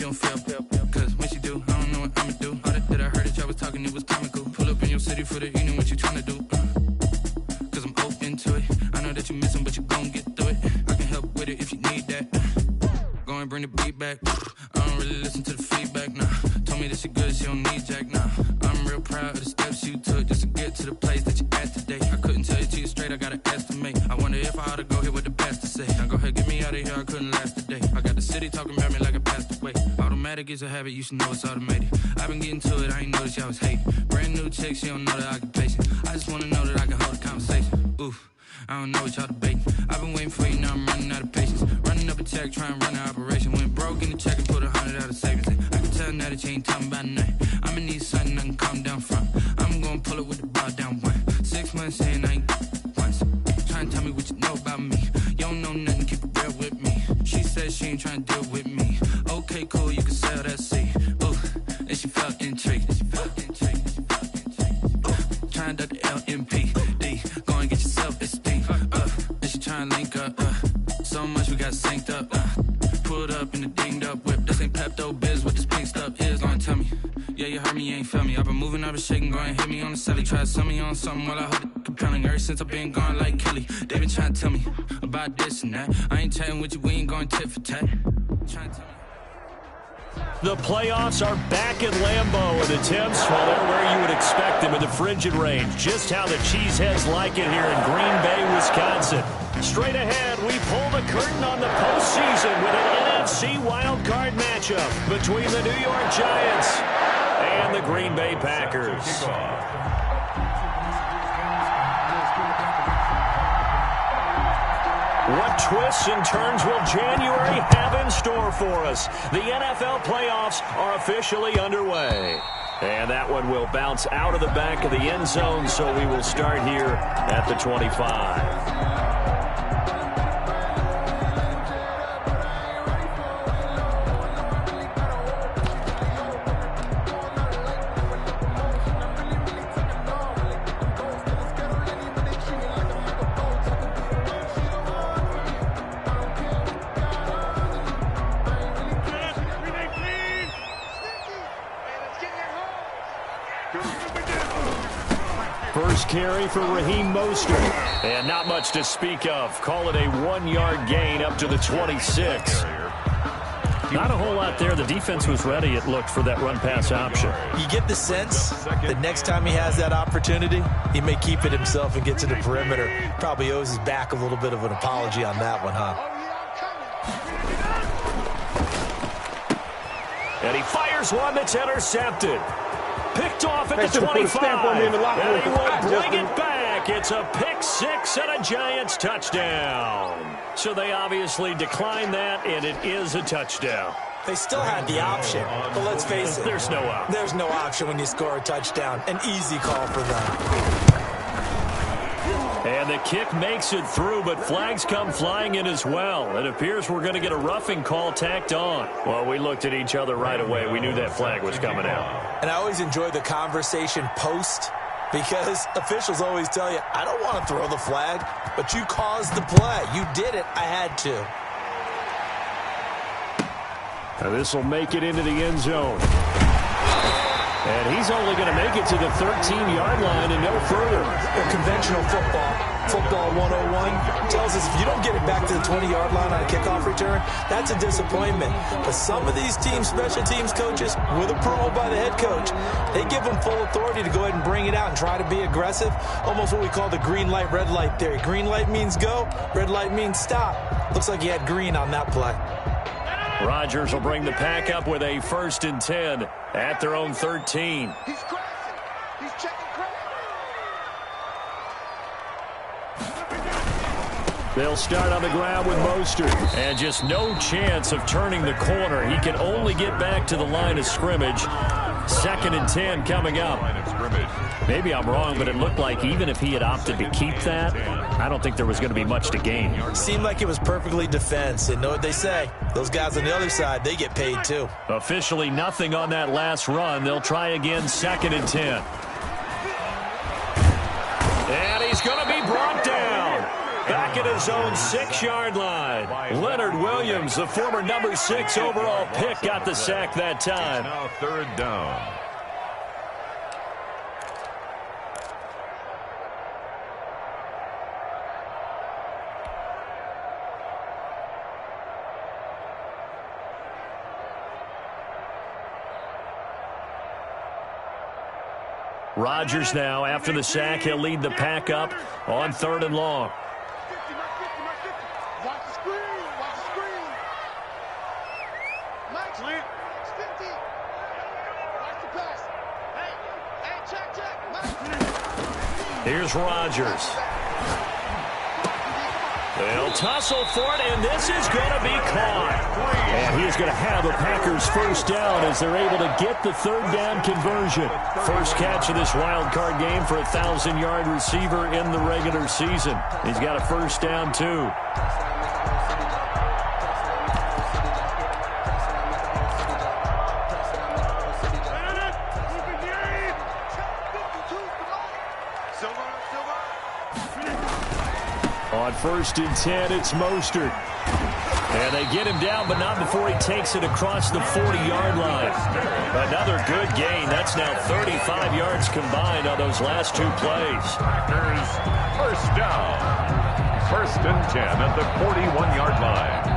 she don't feel. Cause when she do, I don't know what I'ma do. All that I heard that y'all was talking, it was comical. Pull up in your city for the evening, what you tryna do? Cause I'm open to it. I know that you missing, but you gon' get through it. I can help with it if you need that. Go and bring the beat back. I don't really listen to the feedback, nah. Told me that she good, she don't need jack, nah. I'm real proud of the steps you took just to get to the place that you at today. I couldn't tell you to you straight, I gotta estimate. I wonder if I ought to go here with the best to say. Now go ahead, get me out of here, I couldn't last today. I got the city talking about me like I passed away. Automatic is a habit, you should know it's automated. I've been getting to it, I ain't noticed y'all was hating. Brand new chick, she don't know the occupation. I just wanna know that I can hold a conversation. Oof, I don't know what y'all debating. I've been waiting for you, now I'm running out of patience. Running up a check, trying to run an operation. Went broke in the check and put 100 out of savings. I can tell now that you ain't talking about nothing. I'ma need something I can calm down from. I'm gonna pull it with the bar down one. 6 months saying I ain't once. Trying to tell me what you know about me. You don't know nothing, keep it real with me. She said she ain't trying to deal with me. Okay, cool, you can sell that seat. Ooh, and she felt intrigued. Trying to duck the LMPD. Go and get your self-esteem. And she trying to link up. So much we got synced up. Pulled up in the dinged up whip. This ain't Pepto-Biz, what this pink stuff is. Gonna tell me. Yeah, you heard me, you ain't feel me. I've been moving, I've been shaking, go and hit me on the celly. Try to sell me on something while I hold it compelling. Ever since I've been gone like Kelly. They been trying to tell me about this and that. I ain't chatting with you, we ain't going tit for tat. Trying to tell me. The playoffs are back at Lambeau, and the temps, well, they're where you would expect them in the frigid range. Just how the Cheeseheads like it here in Green Bay, Wisconsin. Straight ahead, we pull the curtain on the postseason with an NFC wildcard matchup between the New York Giants and the Green Bay Packers. What twists and turns will January have in store for us? The NFL playoffs are officially underway. And that one will bounce out of the back of the end zone, so we will start here at the 25. First carry for Raheem Mostert. And not much to speak of. Call it a 1-yard gain up to the 26. Not a whole lot there. The defense was ready, it looked, for that run-pass option. You get the sense that next time he has that opportunity, he may keep it himself and get to the perimeter. Probably owes his back a little bit of an apology on that one, huh? And he fires one that's intercepted. Picked off at the 25, and he will bring it back. It's a pick six and a Giants touchdown. So they obviously declined that, and it is a touchdown. They still had the option, but let's face it. There's no option. There's no option when you score a touchdown. An easy call for them. And the kick makes it through, but flags come flying in as well. It appears we're going to get a roughing call tacked on. Well, we looked at each other right away. We knew that flag was coming out. And I always enjoy the conversation post, because officials always tell you, I don't want to throw the flag, but you caused the play. You did it. I had to. And this will make it into the end zone. And he's only going to make it to the 13-yard line and no further. Conventional football 101 tells us if you don't get it back to the 20-yard line on a kickoff return, that's a disappointment. But some of these teams, special teams coaches, with approval by the head coach, they give them full authority to go ahead and bring it out and try to be aggressive. Almost what we call the green light, red light theory. Green light means go, red light means stop. Looks like he had green on that play. Rodgers will bring the pack up with a 1st and 10 at their own 13. He's crazy. He's checking crazy. They'll start on the ground with Mostert. And just no chance of turning the corner. He can only get back to the line of scrimmage. 2nd and 10 coming up. Maybe I'm wrong, but it looked like even if he had opted to keep that, I don't think there was going to be much to gain. Seemed like it was perfectly defense. And know what they say? Those guys on the other side, they get paid too. Officially nothing on that last run. They'll try again, 2nd and 10. And he's going to be brought down. Back at his own 6-yard line. Leonard Williams, the former number 6 overall pick, got the sack that time. Now third down. Rodgers now, after the sack, he'll lead the pack up on 3rd and long. Watch the screen. Watch the screen. Mike, clear. 50. Watch the pass. Hey, check. Mike. Here's Rodgers. They'll tussle for it, and this is going to be caught. And he's going to have the Packers first down as they're able to get the 3rd down conversion. First catch of this wild card game for a 1,000-yard receiver in the regular season. He's got a first down, too. On 1st and 10, it's Mostert. And they get him down, but not before he takes it across the 40-yard line. Another good gain. That's now 35 yards combined on those last 2 plays. Packers first down. 1st and 10 at the 41-yard line.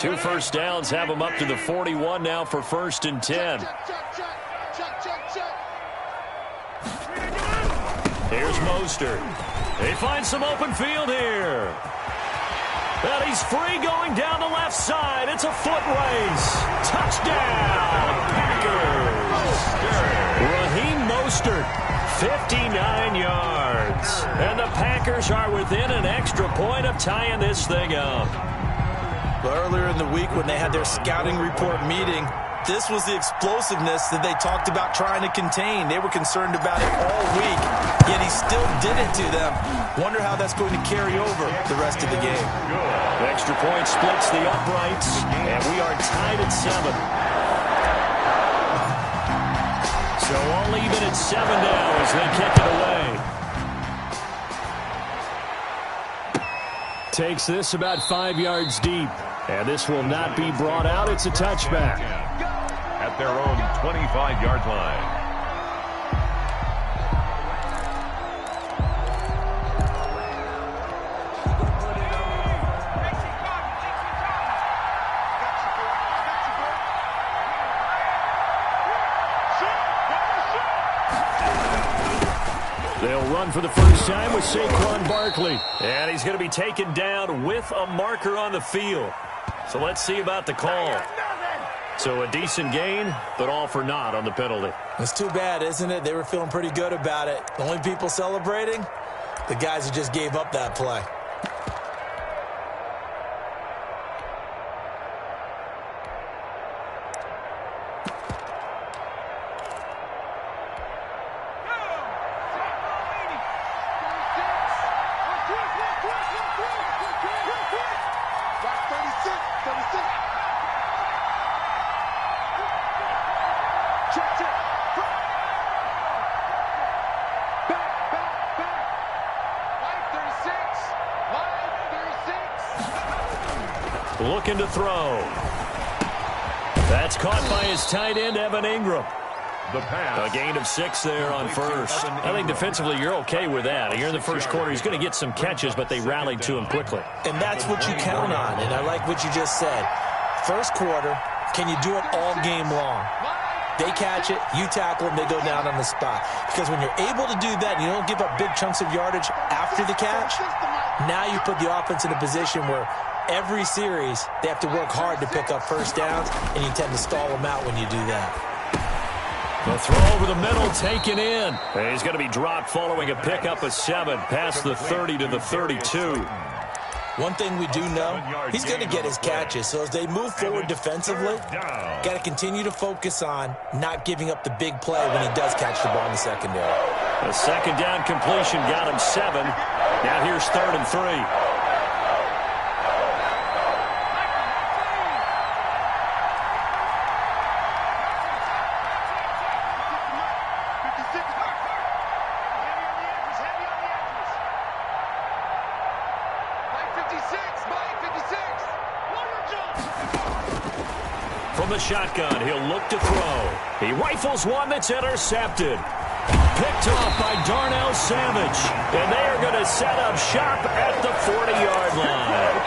Two first downs have him up to the 41 now for 1st and 10. Here's Mostert. They find some open field here. And he's free going down the left side. It's a foot race. Touchdown, Packers. Raheem Mostert, 59 yards. And the Packers are within an extra point of tying this thing up. Earlier in the week when they had their scouting report meeting, this was the explosiveness that they talked about trying to contain. They were concerned about it all week, yet he still did it to them. Wonder how that's going to carry over the rest of the game. The extra point splits the uprights, and we are tied at 7. So all even at 7 now as they kick it away. Takes this about 5 yards deep. And this will not be brought out. It's a touchback. At their own 25-yard line. They'll run for the first time with Saquon Barkley. And he's going to be taken down with a marker on the field. So let's see about the call. So a decent gain, but all for naught on the penalty. It's too bad, isn't it? They were feeling pretty good about it. The only people celebrating, the guys who just gave up that play. Looking to throw. That's caught by his tight end, Evan Ingram. The pass. A gain of 6 there on first. I think defensively you're okay with that. Here in the first quarter, he's going to get some catches, but they rallied to him quickly. And that's what you count on, and I like what you just said. First quarter, can you do it all game long? They catch it, you tackle them, they go down on the spot. Because when you're able to do that and you don't give up big chunks of yardage after the catch, now you put the offense in a position where every series they have to work hard to pick up first downs, and you tend to stall them out when you do that. The throw over the middle taken in. And he's going to be dropped following a pickup of 7 past the 30 to the 32. One thing we do know, he's going to get his catches. So as they move forward defensively, got to continue to focus on not giving up the big play when he does catch the ball in the secondary. A second down completion got him 7. Now here's 3rd and 3. From the shotgun, he'll look to throw. He rifles one that's intercepted. Picked off by Darnell Savage. And they are going to set up shop at the 40-yard line.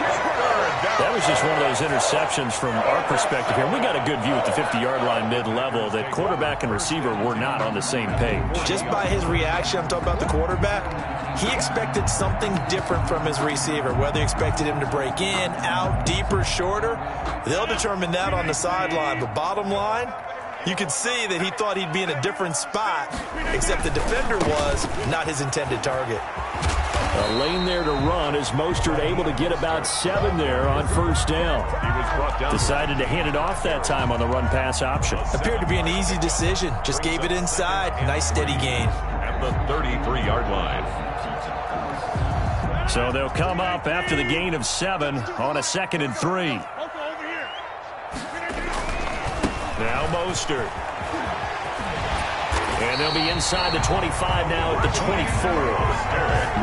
That was just one of those interceptions from our perspective here. We got a good view at the 50-yard line mid-level that quarterback and receiver were not on the same page. Just by his reaction, I'm talking about the quarterback, he expected something different from his receiver. Whether he expected him to break in, out, deeper, shorter, they'll determine that on the sideline. But bottom line, you could see that he thought he'd be in a different spot, except the defender was not his intended target. A lane there to run as Mostert able to get about 7 there on 1st down. He was brought down. Decided to hand it off that time on the run-pass option. Appeared to be an easy decision. Just gave it inside. Nice steady gain. At the 33-yard line. So they'll come up after the gain of 7 on a 2nd and 3. Now Mostert. And they'll be inside the 25 now at the 24.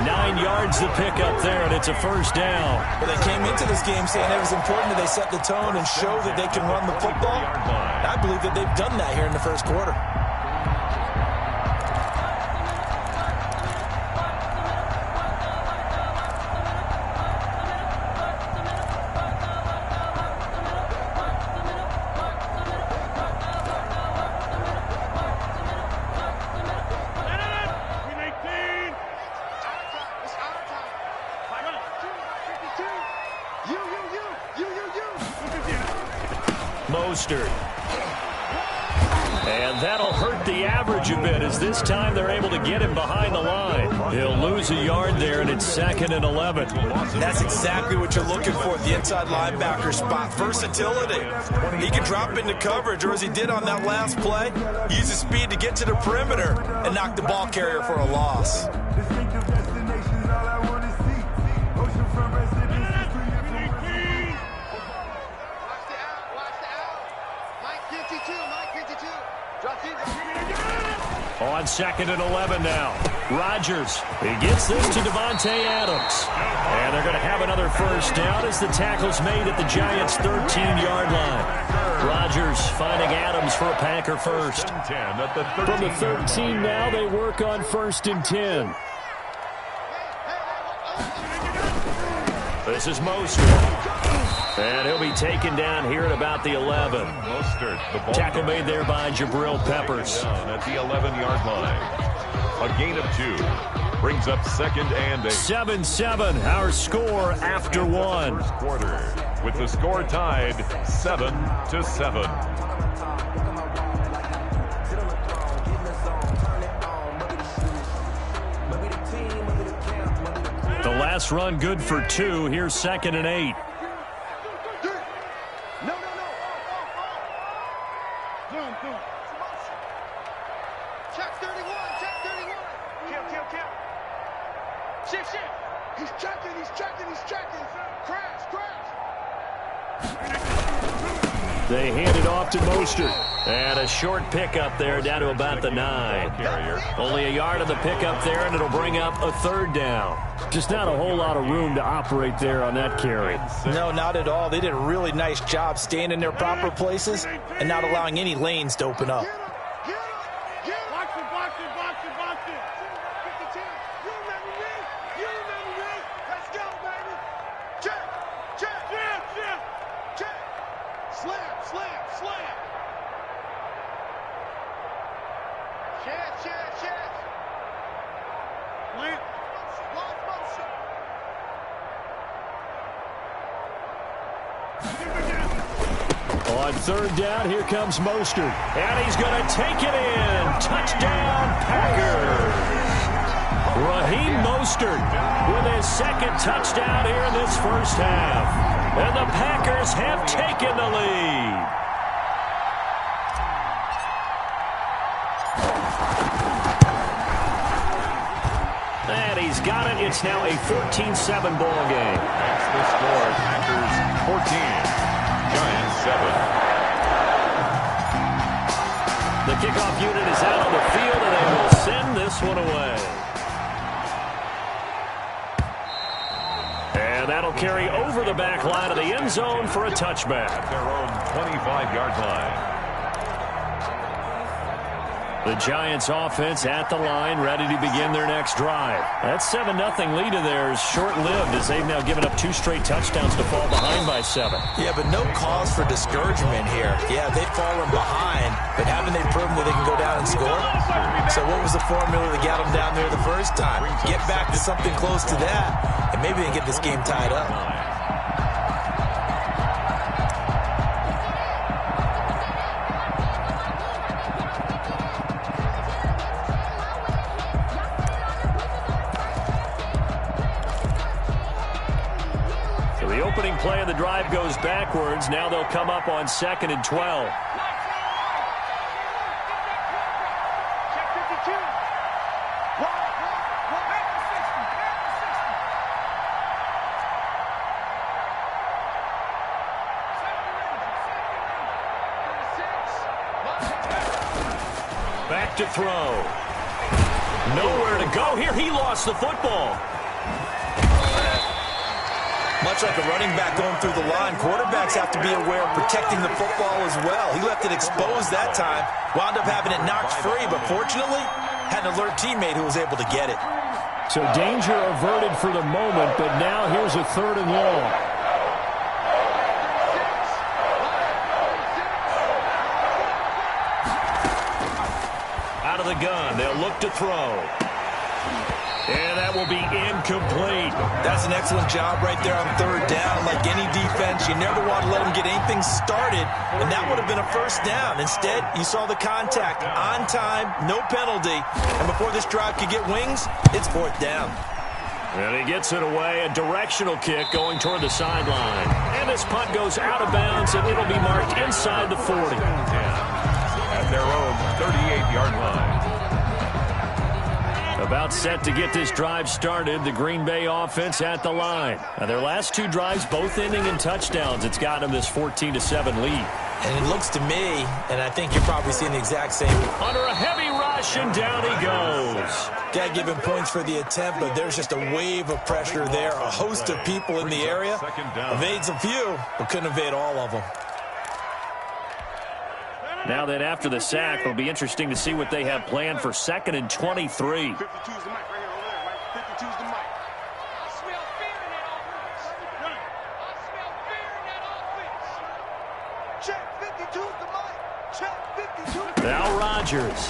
9 yards to pick up there, and it's a 1st down. Well, they came into this game saying it was important that they set the tone and show that they can run the football. I believe that they've done that here in the 1st quarter. Mostert. And that'll hurt the average a bit as this time they're able to get him behind the line. He'll lose a yard there, and it's 2nd and 11. That's exactly what you're looking for at the inside linebacker spot. Versatility. He can drop into coverage, or as he did on that last play, use his speed to get to the perimeter and knock the ball carrier for a loss. On 2nd and 11 now. Rodgers. He gets this to Devontae Adams. And they're going to have another 1st down as the tackle's made at the Giants' 13-yard line. Rodgers finding Adams for a Packer first. From the 13 now, they work on 1st and 10. This is Mostert. And he'll be taken down here at about the 11. Mostert, the ball tackle made there by Jabril Peppers. At the 11-yard line. A gain of 2. Brings up 2nd and 8. 7-7, our score after 1. First quarter, with the score tied 7-7. The last run good for 2. Here's 2nd and 8. Check 31, check 31. Kill. Shift. He's checking. Crash. They hand it off to Mostert. And a short pickup there down to about the 9. Only a yard of the pickup there, and it'll bring up a 3rd down. Just not a whole lot of room to operate there on that carry. No, not at all. They did a really nice job staying in their proper places and not allowing any lanes to open up. On 3rd down, here comes Mostert. And he's going to take it in. Touchdown, Packers. Raheem Mostert with his 2nd touchdown here in this 1st half. And the Packers have taken the lead. got it. It's now a 14-7 ball game. That's the score. Packers 14, Giants 7. The kickoff unit is out on the field, and they will send this one away. And that'll carry over the back line of the end zone for a touchback. At their own 25-yard line. The Giants offense at the line, ready to begin their next drive. That 7-0 lead of theirs short-lived as they've now given up 2 straight touchdowns to fall behind by 7. Yeah, but no cause for discouragement here. Yeah, they've fallen behind, but haven't they proven that they can go down and score? So what was the formula that got them down there the first time? Get back to something close to that, and maybe they can get this game tied up. Play of the drive goes backwards. Now they'll come up on 2nd and 12. Back to throw. Nowhere to go here. He lost the football. Much like a running back going through the line, quarterbacks have to be aware of protecting the football as well. He left it exposed that time, wound up having it knocked free, but fortunately, had an alert teammate who was able to get it. So danger averted for the moment, but now here's a 3rd and long. Out of the gun, they'll look to throw. And that will be incomplete. That's an excellent job right there on 3rd down. Like any defense, you never want to let them get anything started, and that would have been a 1st down. Instead, you saw the contact on time, no penalty, and before this drive could get wings, it's 4th down. And he gets it away, a directional kick going toward the sideline. And this punt goes out of bounds, and it'll be marked inside the 40. At their own 38-yard line. About set to get this drive started, the Green Bay offense at the line. Now, their last 2 drives, both ending in touchdowns. It's got them this 14-7 lead. And it looks to me, and I think you're probably seeing the exact same. Under a heavy rush, and down he goes. Got to give him points for the attempt, but there's just a wave of pressure there. A host of people in the area. Evades a few, but couldn't evade all of them. Now that after the sack, it'll be interesting to see what they have planned for 2nd and 23. 52's the mic right here over there, right? 52's the mic. I smell fear in that offense. I smell fear in that offense. Check 52's the mic. Check 52's. Now Rodgers.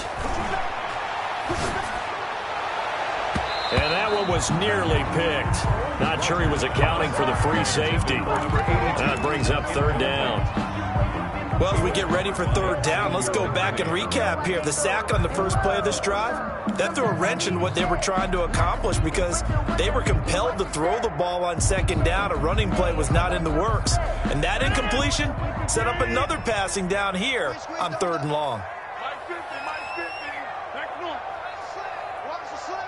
And that one was nearly picked. Not sure he was accounting for the free safety. That brings up 3rd down. Well, as we get ready for 3rd down, let's go back and recap here. The sack on the first play of this drive, that threw a wrench in what they were trying to accomplish because they were compelled to throw the ball on 2nd down. A running play was not in the works. And that incompletion set up another passing down here on 3rd and long. Mike 50, Mike 50. Next one. Watch the slip.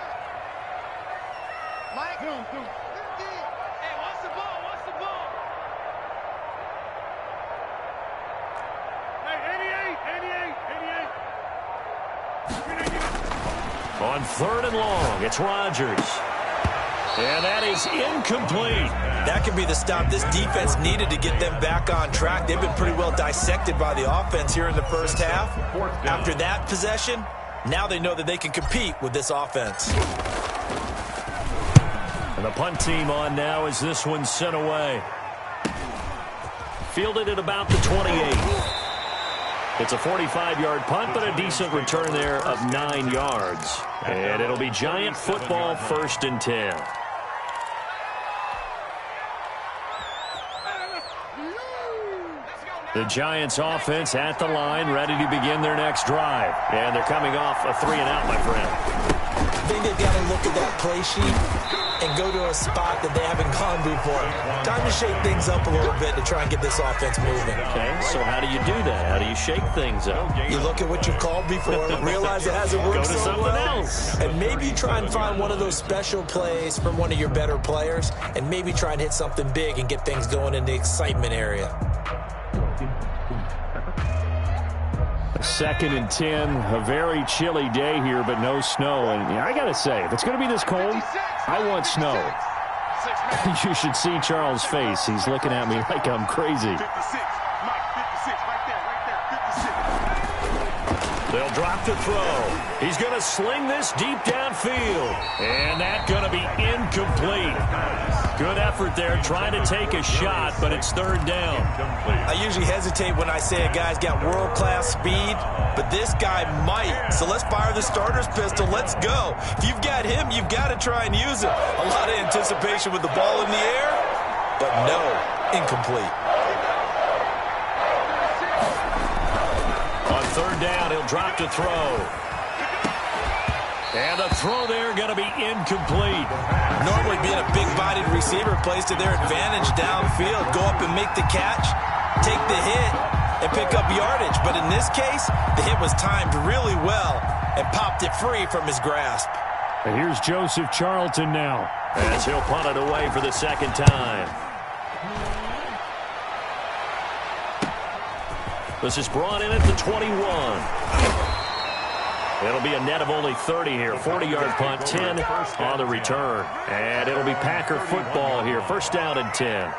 Mike 50. Hey, watch the ball, watch the ball. On 3rd and long, it's Rodgers. And that is incomplete. That could be the stop this defense needed to get them back on track. They've been pretty well dissected by the offense here in the first half. After that possession, now they know that they can compete with this offense. And the punt team on now as this one's sent away. Fielded at about the 28. It's a 45-yard punt, but a decent return there of 9 yards. And it'll be Giant football 1st and 10. The Giants offense at the line, ready to begin their next drive. And they're coming off a 3-and-out, my friend. I think they've got to look at that play sheet and go to a spot that they haven't gone before. Time to shake things up a little bit to try and get this offense moving. Okay, so how do you do that? How do you shake things up? You look at what you called before, realize it hasn't worked Go to so something well, else. and maybe try and find one of those special plays from one of your better players, and maybe try and hit something big and get things going in the excitement area. 2nd and 10, a very chilly day here, but no snow. And I got to say, if it's going to be this cold, I want snow. You should see Charles' face. He's looking at me like I'm crazy. 56, Mike, 56, right there, 56. They'll drop to throw. He's going to sling this deep downfield. And that's going to be incomplete. Good effort there trying to take a shot, but it's 3rd down. I usually hesitate when I say a guy's got world-class speed, but this guy might. So let's fire the starter's pistol. Let's go. If you've got him, you've got to try and use it. A lot of anticipation with the ball in the air, but no, incomplete. On 3rd down, he'll drop to throw. And the throw there going to be incomplete. Normally being a big-bodied receiver plays to their advantage downfield. Go up and make the catch, take the hit, and pick up yardage. But in this case, the hit was timed really well and popped it free from his grasp. And here's Joseph Charlton now, as he'll punt it away for the 2nd time. This is brought in at the 21. It'll be a net of only 30 here. 40-yard punt, 10 on the return. And it'll be Packer football here. 1st down and 10.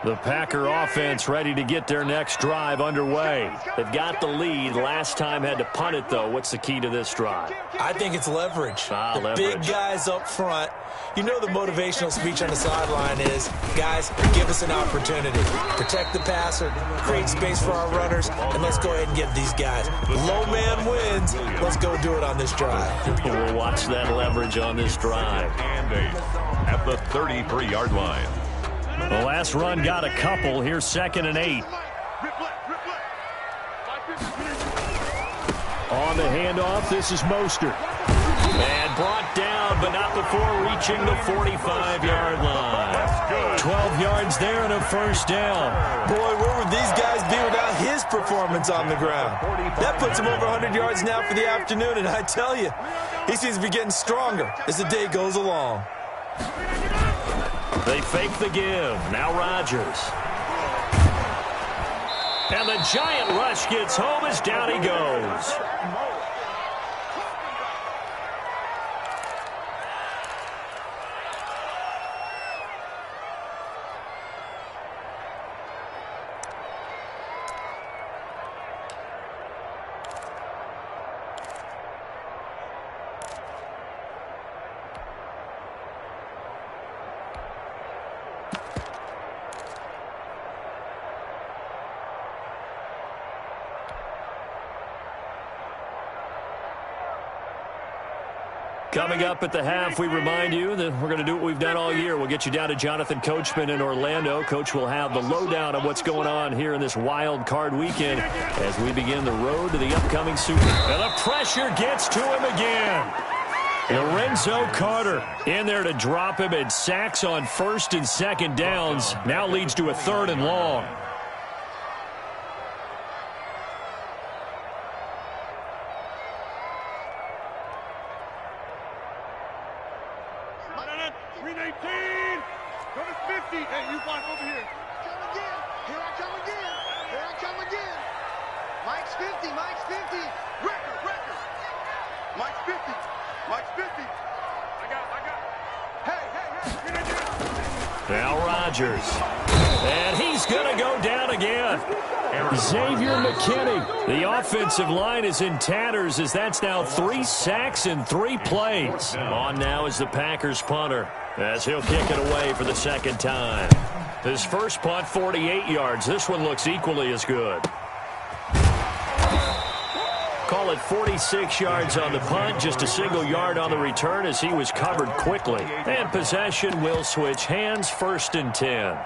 The Packer offense ready to get their next drive underway. They've got the lead. Last time had to punt it, though. What's the key to this drive? I think it's leverage. Leverage. Big guys up front. You know the motivational speech on the sideline is, guys, give us an opportunity. Protect the passer, create space for our runners, and let's go ahead and get these guys. Low man wins. Let's go do it on this drive. We'll watch that leverage on this drive. And 8 at the 33-yard line. The last run got a couple. Here's 2nd and 8. On the handoff, this is Mostert. And brought down, but not before reaching the 45-yard line. 12 yards there and a 1st down. Boy, where would these guys be without his performance on the ground? That puts him over 100 yards now for the afternoon, and I tell you, he seems to be getting stronger as the day goes along. They fake the give. Now Rodgers. And the giant rush gets home as down he goes. Coming up at the half, we remind you that we're going to do what we've done all year. We'll get you down to Jonathan Coachman in Orlando. Coach will have the lowdown of what's going on here in this wild card weekend as we begin the road to the upcoming Super Bowl. And the pressure gets to him again. Lorenzo Carter in there to drop him, and sacks on 1st and 2nd downs. Now leads to a 3rd and long. Now Rodgers. And he's going to go down again. Xavier McKinney. The offensive line is in tatters as that's now 3 sacks in 3 plays. On now is the Packers punter as he'll kick it away for the 2nd time. His first punt, 48 yards. This one looks equally as good. Call call it 46 yards on the punt, just a single yard on the return as he was covered quickly. And possession will switch hands, 1st and 10.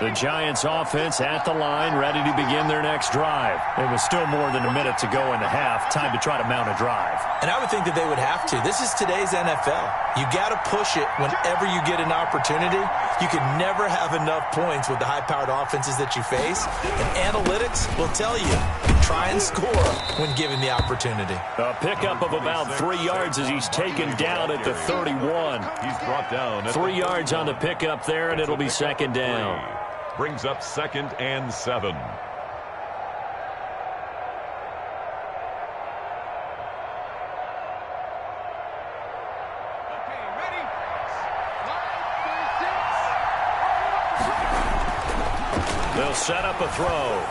The Giants offense at the line, ready to begin their next drive. It was still more than a minute to go in the half. Time to try to mount a drive. And I would think that they would have to. This is today's NFL. You got to push it whenever you get an opportunity. You can never have enough points with the high-powered offenses that you face. And analytics will tell you, try and score when given the opportunity. A pickup of about 3 yards as he's taken down at the 31. He's brought down. 3 yards on the pickup there, and it'll be 2nd down. Brings up 2nd and 7. They'll set up a throw.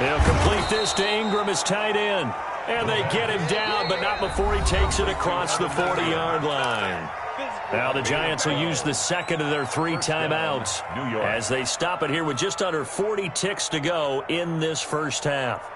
They'll complete this to Ingram as tight end. And they get him down, but not before he takes it across the 40-yard line. Now the Giants will use the 2nd of their 3 timeouts as they stop it here with just under 40 ticks to go in this first half.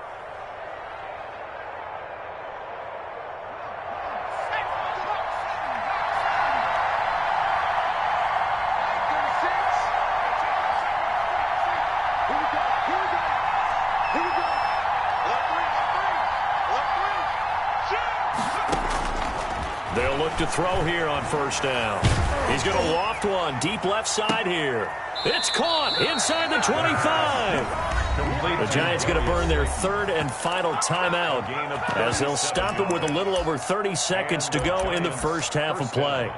They'll look to throw here on 1st down. He's going to loft one deep left side here. It's caught inside the 25. The Giants going to burn their 3rd and final timeout as they'll stop it with a little over 30 seconds to go in the first half of play.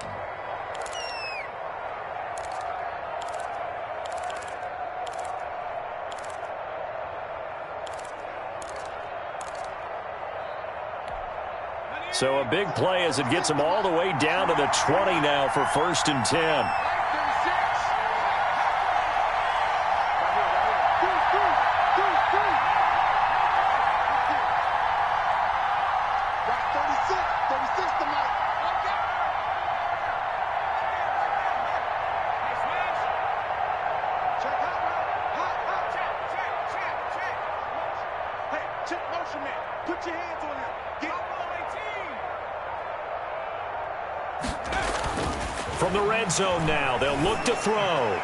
So a big play as it gets them all the way down to the 20 now for 1st and 10. Put your hands on him. From the red zone now, they'll look to throw.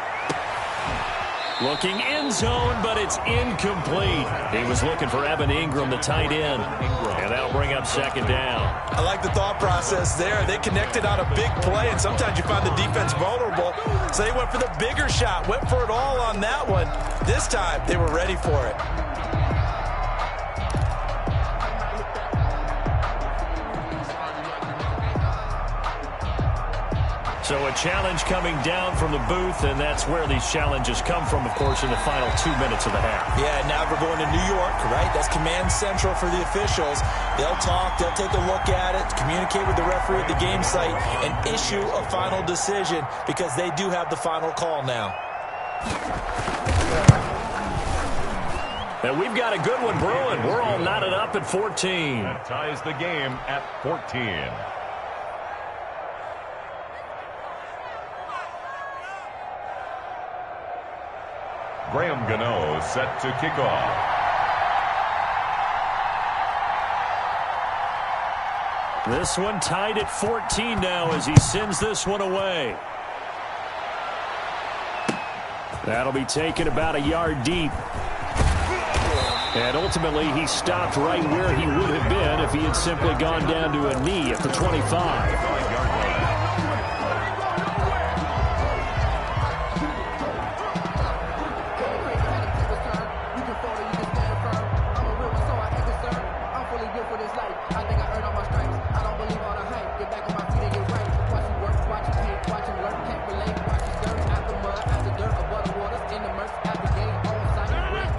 Looking end zone, but it's incomplete. He was looking for Evan Ingram, the tight end. And that'll bring up 2nd down. I like the thought process there. They connected on a big play, and sometimes you find the defense vulnerable. So they went for the bigger shot, went for it all on that one. This time, they were ready for it. So a challenge coming down from the booth, and that's where these challenges come from, of course, in the final 2 minutes of the half. Yeah, now we're going to New York, right? That's command central for the officials. They'll talk, they'll take a look at it, communicate with the referee at the game site, and issue a final decision because they do have the final call now. And we've got a good one brewing. We're all knotted up at 14. That ties the game at 14. Graham Gano set to kick off. This one tied at 14 now as he sends this one away. That'll be taken about a yard deep. And ultimately, he stopped right where he would have been if he had simply gone down to a knee at the 25.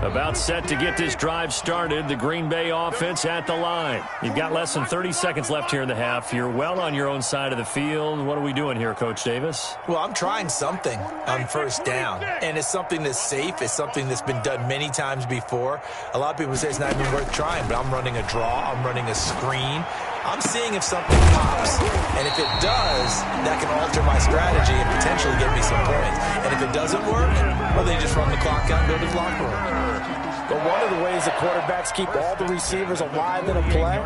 About set to get this drive started. The Green Bay offense at the line. You've got less than 30 seconds left here in the half. You're well on your own side of the field. What are we doing here, Coach Davis? Well, I'm trying something on 1st down, and it's something that's safe. It's something that's been done many times before. A lot of people say it's not even worth trying, but I'm running a draw. I'm running a screen. I'm seeing if something pops. And if it does, that can alter my strategy and potentially get me some points. And if it doesn't work, well, they just run the clock out and go to the locker room. But one of the ways the quarterbacks keep all the receivers alive in a play,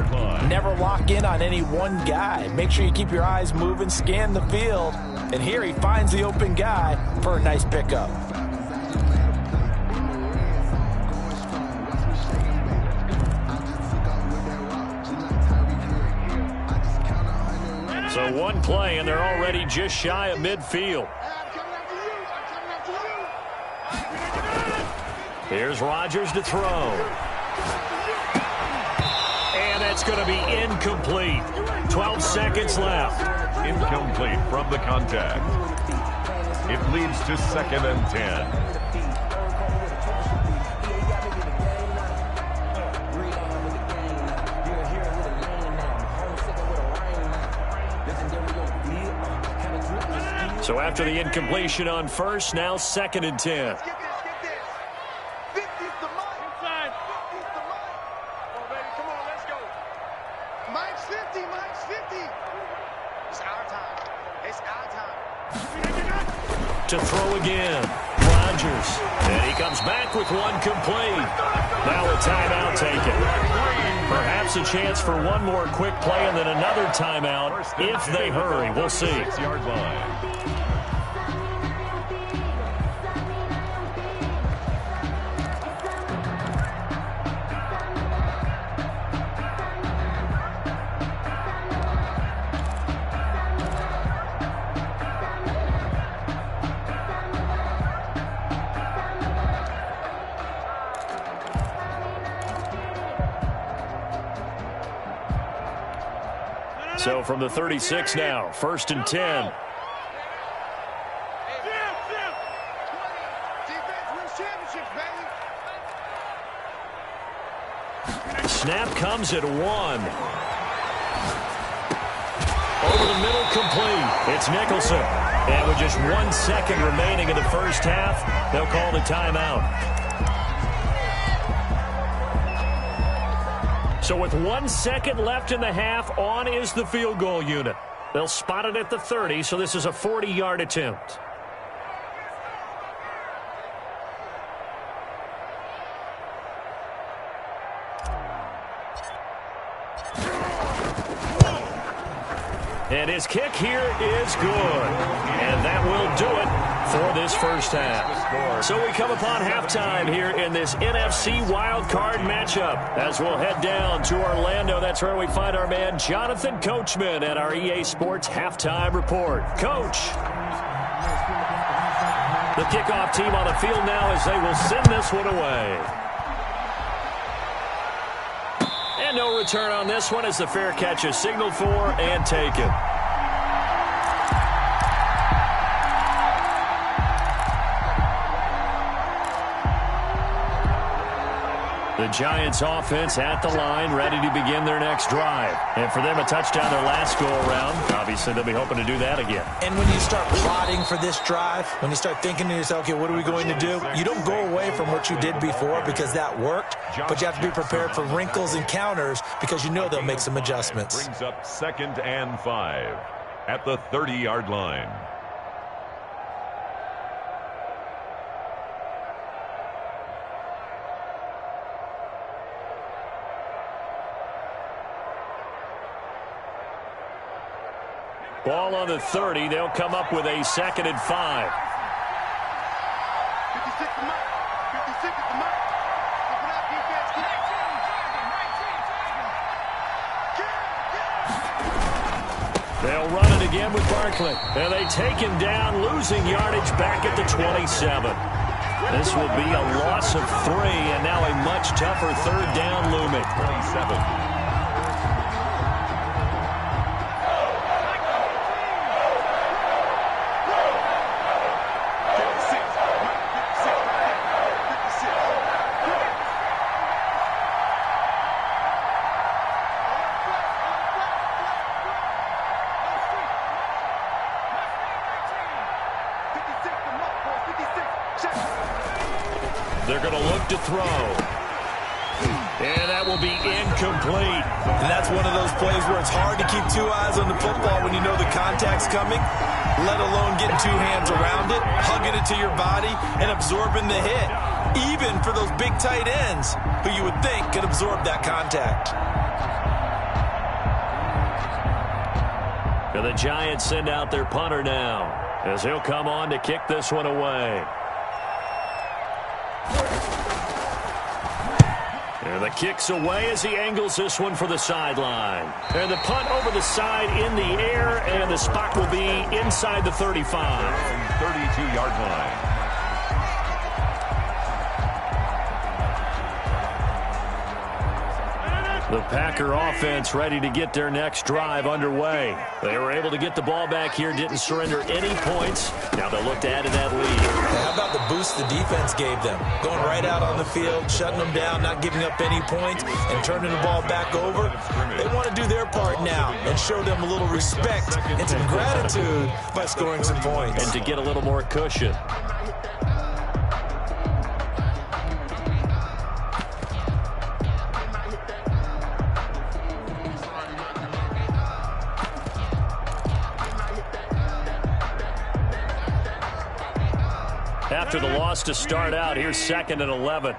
never lock in on any one guy. Make sure you keep your eyes moving, scan the field. And here he finds the open guy for a nice pickup. So one play, and they're already just shy of midfield. Here's Rodgers to throw. And that's going to be incomplete. 12 seconds left. Incomplete from the contact. It leads to 2nd and 10. So after the incompletion on first, now 2nd and 10. To throw again, Rodgers, and he comes back with one complete. Now a timeout taken. Perhaps a chance for one more quick play and then another timeout if they hurry. We'll see. 6-yard line. So from the 36 now, 1st and 10. Snap comes at 1. Over the middle, complete. It's Nicholson. And with just 1 second remaining in the first half, they'll call the timeout. So with 1 second left in the half, on is the field goal unit. They'll spot it at the 30, so this is a 40-yard attempt. And his kick here is good. And that will do it for this first half. So we come upon halftime here in this NFC wildcard matchup as we'll head down to Orlando. That's where we find our man Jonathan Coachman at our EA Sports Halftime Report. Coach. The kickoff team on the field now as they will send this one away. And no return on this one as the fair catch is signaled for and taken. The Giants offense at the line, ready to begin their next drive. And for them, a touchdown their last go-around. Obviously, they'll be hoping to do that again. And when you start plotting for this drive, when you start thinking to yourself, okay, what are we going to do? You don't go away from what you did before because that worked, but you have to be prepared for wrinkles and counters because you know they'll make some adjustments. Brings up 2nd and 5 at the 30-yard line. Ball on the 30. They'll come up with a 2nd and 5. 56 to Mike. 56 to Mike. Open up defense. 19. They'll run it again with Barkley. And they take him down, losing yardage back at the 27. This will be a loss of 3, and now a much tougher 3rd down looming. 27. They're going to look to throw. And that will be incomplete. And that's one of those plays where it's hard to keep two eyes on the football when you know the contact's coming, let alone getting two hands around it, hugging it to your body, and absorbing the hit. Even for those big tight ends who you would think could absorb that contact. And the Giants send out their punter now, as he'll come on to kick this one away. And the kick's away as he angles this one for the sideline. And the punt over the side in the air, and the spot will be inside the 35. 32-yard line. The Packer offense ready to get their next drive underway. They were able to get the ball back here, didn't surrender any points. Now they'll look to add to that lead. How about the boost the defense gave them? Going right out on the field, shutting them down, not giving up any points, and turning the ball back over. They want to do their part now and show them a little respect and some gratitude by scoring some points. And to get a little more cushion. After the loss to start out, here's 2nd and 11.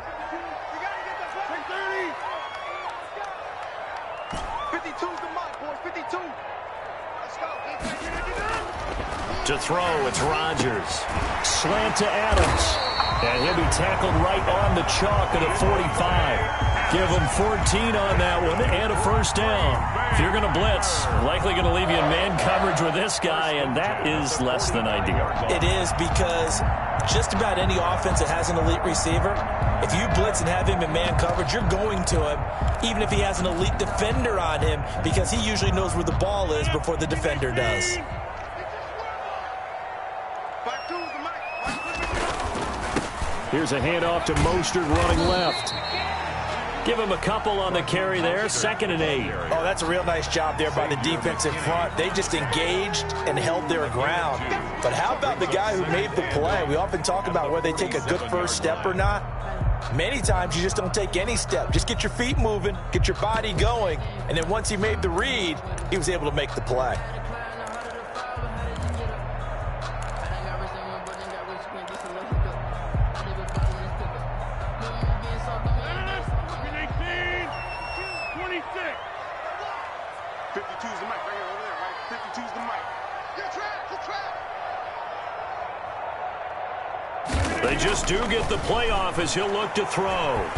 52's the mark, boys. 52. Let's go. To throw, it's Rodgers. Slant to Adams. And he'll be tackled right on the chalk at a 45. Give him 14 on that one and a first down. If you're going to blitz, likely going to leave you in man coverage with this guy, and that is less than ideal. It is, because just about any offense that has an elite receiver, if you blitz and have him in man coverage, you're going to him, even if he has an elite defender on him, because he usually knows where the ball is before the defender does. Here's a handoff to Mostert running left. Give him a couple on the carry there. 2nd and 8. Oh, that's a real nice job there by the defensive front. They just engaged and held their ground. But how about the guy who made the play? We often talk about whether they take a good first step or not. Many times you just don't take any step. Just get your feet moving, get your body going, and then once he made the read, he was able to make the play. They just do get the playoff as he'll look to throw.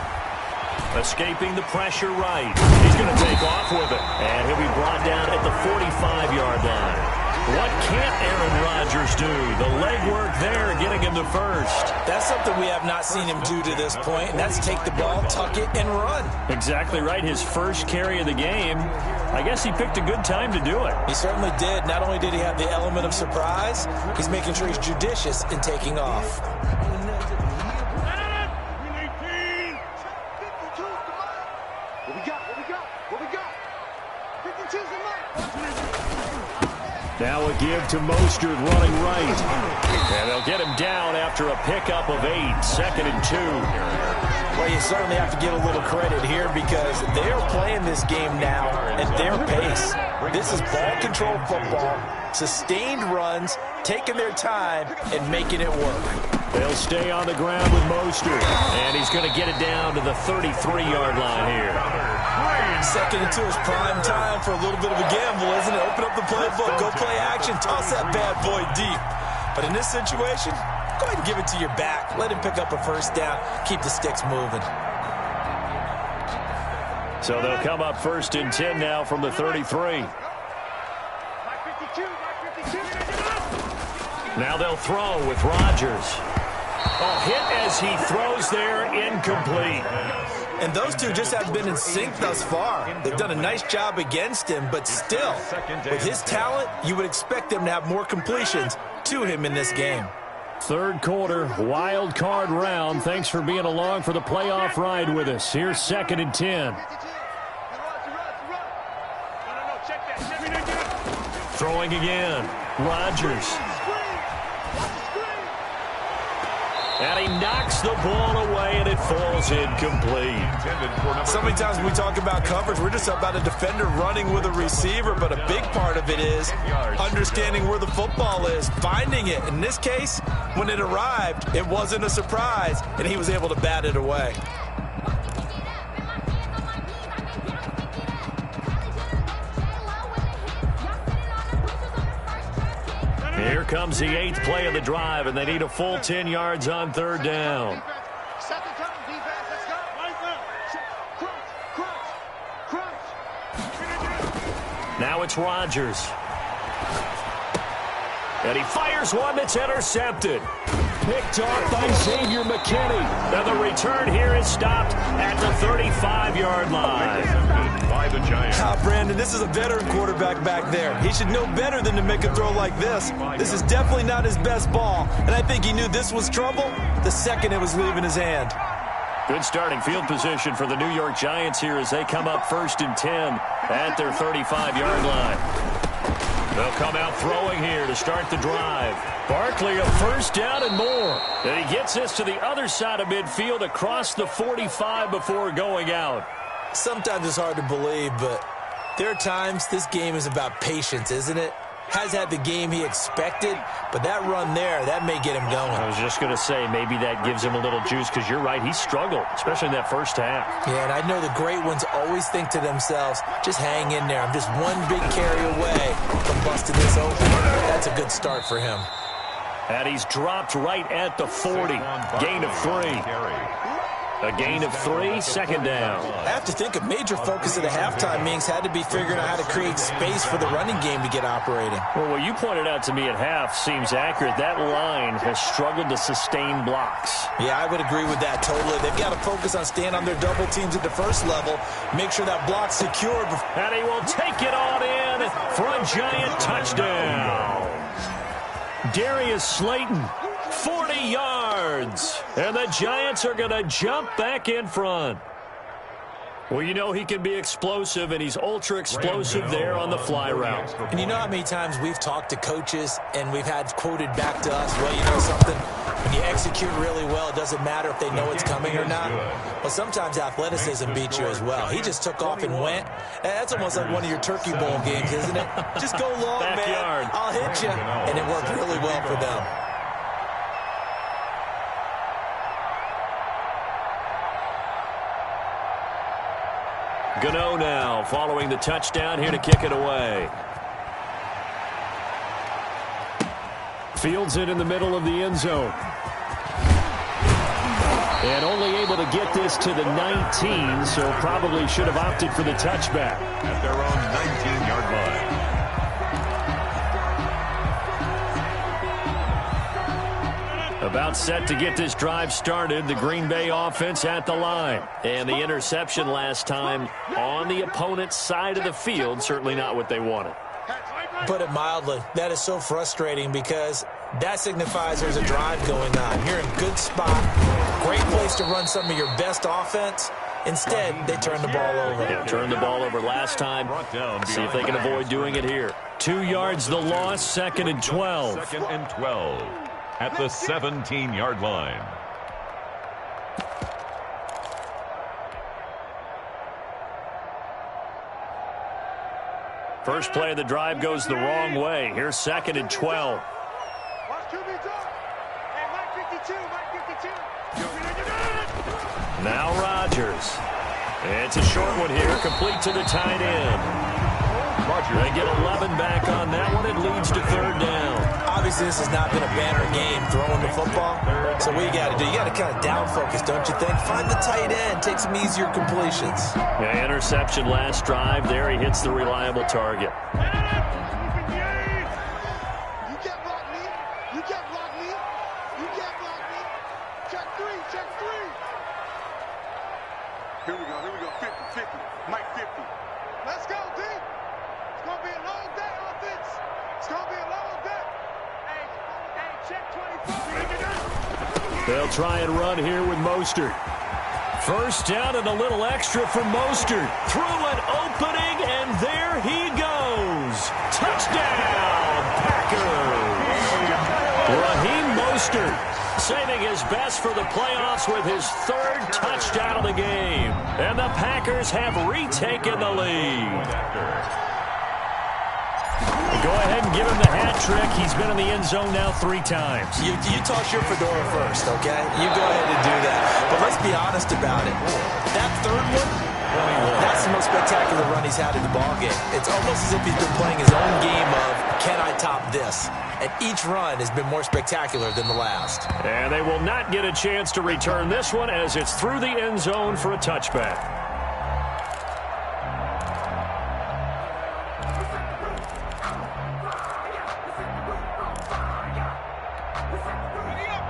Escaping the pressure right. He's going to take off with it. And he'll be brought down at the 45-yard line. What can't Aaron Rodgers do? The legwork there getting him to first. That's something we have not seen him do to this point, and that's take the ball, tuck it, and run. Exactly right. His first carry of the game. I guess he picked a good time to do it. He certainly did. Not only did he have the element of surprise, he's making sure he's judicious in taking off. Now a give to Mostert running right. And they'll get him down after a pickup of 8. 2nd and 2. Well, you certainly have to give a little credit here because they are playing this game now at their pace. This is ball control football, sustained runs, taking their time, and making it work. They'll stay on the ground with Mostert. And he's going to get it down to the 33-yard line here. 2nd and 2 is prime time for a little bit of a gamble, isn't it? Open up the playbook, go play action, toss that bad boy deep. But in this situation, go ahead and give it to your back. Let him pick up a first down. Keep the sticks moving. So they'll come up 1st and 10 now from the 33. Now they'll throw with Rodgers. A hit as he throws there, incomplete. And those two just have been in sync thus far. They've done a nice job against him, but still, with his talent, you would expect them to have more completions to him in this game. 3rd quarter, wild card round. Thanks for being along for the playoff ride with us. Here's 2nd and 10. Throwing again. Rodgers. And he knocks the ball away, and it falls incomplete. So many times when we talk about coverage, we're just about a defender running with a receiver, but a big part of it is understanding where the football is, finding it. In this case, when it arrived, it wasn't a surprise, and he was able to bat it away. Here comes the 8th play of the drive, and they need a full 10 yards on 3rd down. Second time, defense, let's go. Crunch. Now it's Rodgers. And he fires one that's intercepted. Picked off by Xavier McKinney. Now the return here is stopped at the 35-yard line. By the Giants. Brandon, this is a veteran quarterback back there. He should know better than to make a throw like this. This is definitely not his best ball, and I think he knew this was trouble the second it was leaving his hand. Good starting field position for the New York Giants here as they come up 1st and 10 at their 35-yard line. They'll come out throwing here to start the drive. Barkley a 1st down and more. And he gets this to the other side of midfield across the 45 before going out. Sometimes it's hard to believe, but there are times this game is about patience, isn't it? Has had the game he expected, but that run there, that may get him going. I was just going to say, maybe that gives him a little juice, because you're right, he struggled, especially in that first half. Yeah, and I know the great ones always think to themselves, just hang in there. I'm just one big carry away from busting this open. That's a good start for him. And he's dropped right at the 40. Gain of 3. A gain of 3, 2nd down. I have to think a major focus of the halftime meetings had to be figuring out how to create space for the running game to get operating. Well, what you pointed out to me at half seems accurate. That line has struggled to sustain blocks. Yeah, I would agree with that totally. They've got to focus on staying on their double teams at the first level, make sure that block's secured. And he will take it on in for a Giant touchdown. Darius Slayton, 40 yards. And the Giants are going to jump back in front. Well, you know he can be explosive, and he's ultra-explosive there on the fly route. And you know how many times we've talked to coaches and we've had quoted back to us, well, you know something? When you execute really well, it doesn't matter if they know it's coming or not. Well, sometimes athleticism beats you as well. He just took off and went. That's almost like one of your Turkey Bowl games, isn't it? Just go long, Backyard. man. I'll hit you. And it worked really well for them. Gano now following the touchdown here to kick it away. Fields it in the middle of the end zone. And only able to get this to the 19, so probably should have opted for the touchback. At their own 19-yard line. About set to get this drive started, the Green Bay offense at the line. And the interception last time on the opponent's side of the field, certainly not what they wanted. Put it mildly, that is so frustrating because that signifies there's a drive going on. You're in a good spot, great place to run some of your best offense. Instead, they turn the ball over. Yeah, turned the ball over last time. See if they can avoid doing it here. 2 yards the loss, 2nd and 12. 2nd and 12 at the 17-yard line. First play of the drive goes the wrong way. Here's 2nd and 12. Now Rodgers. It's a short one here, complete to the tight end. They get 11 back on that one. It leads to 3rd down. Obviously, this has not been a banner game throwing the football. So what you got to do, you got to kind of down focus, don't you think? Find the tight end, take some easier completions. Yeah, interception last drive. There he hits the reliable target. Here we go, 50-50, Mike 50. Let's go, D. It's going to be a long day, offense. It's going to be a long day. Hey, check 24. They'll try and run here with Mostert. First down and a little extra for Mostert. Through an opening, and there he goes. Touchdown, Packers. Raheem Mostert Mostert, saving his best for the playoffs with his third touchdown of the game. And the Packers have retaken the lead. Go ahead and give him the hat trick. He's been in the end zone now 3 times. You toss your fedora first, okay? You go ahead and do that. But let's be honest about it. That third one, that's the most spectacular run he's had in the ballgame. It's almost as if he's been playing his own game of, can I top this? And each run has been more spectacular than the last. And they will not get a chance to return this one as it's through the end zone for a touchback.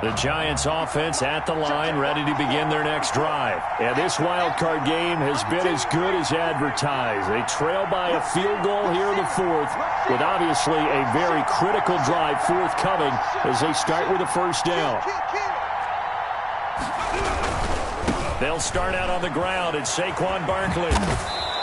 The Giants offense at the line, ready to begin their next drive. And this wild card game has been as good as advertised. They trail by a field goal here in the 4th, with obviously a very critical drive forthcoming as they start with a first down. They'll start out on the ground. It's Saquon Barkley.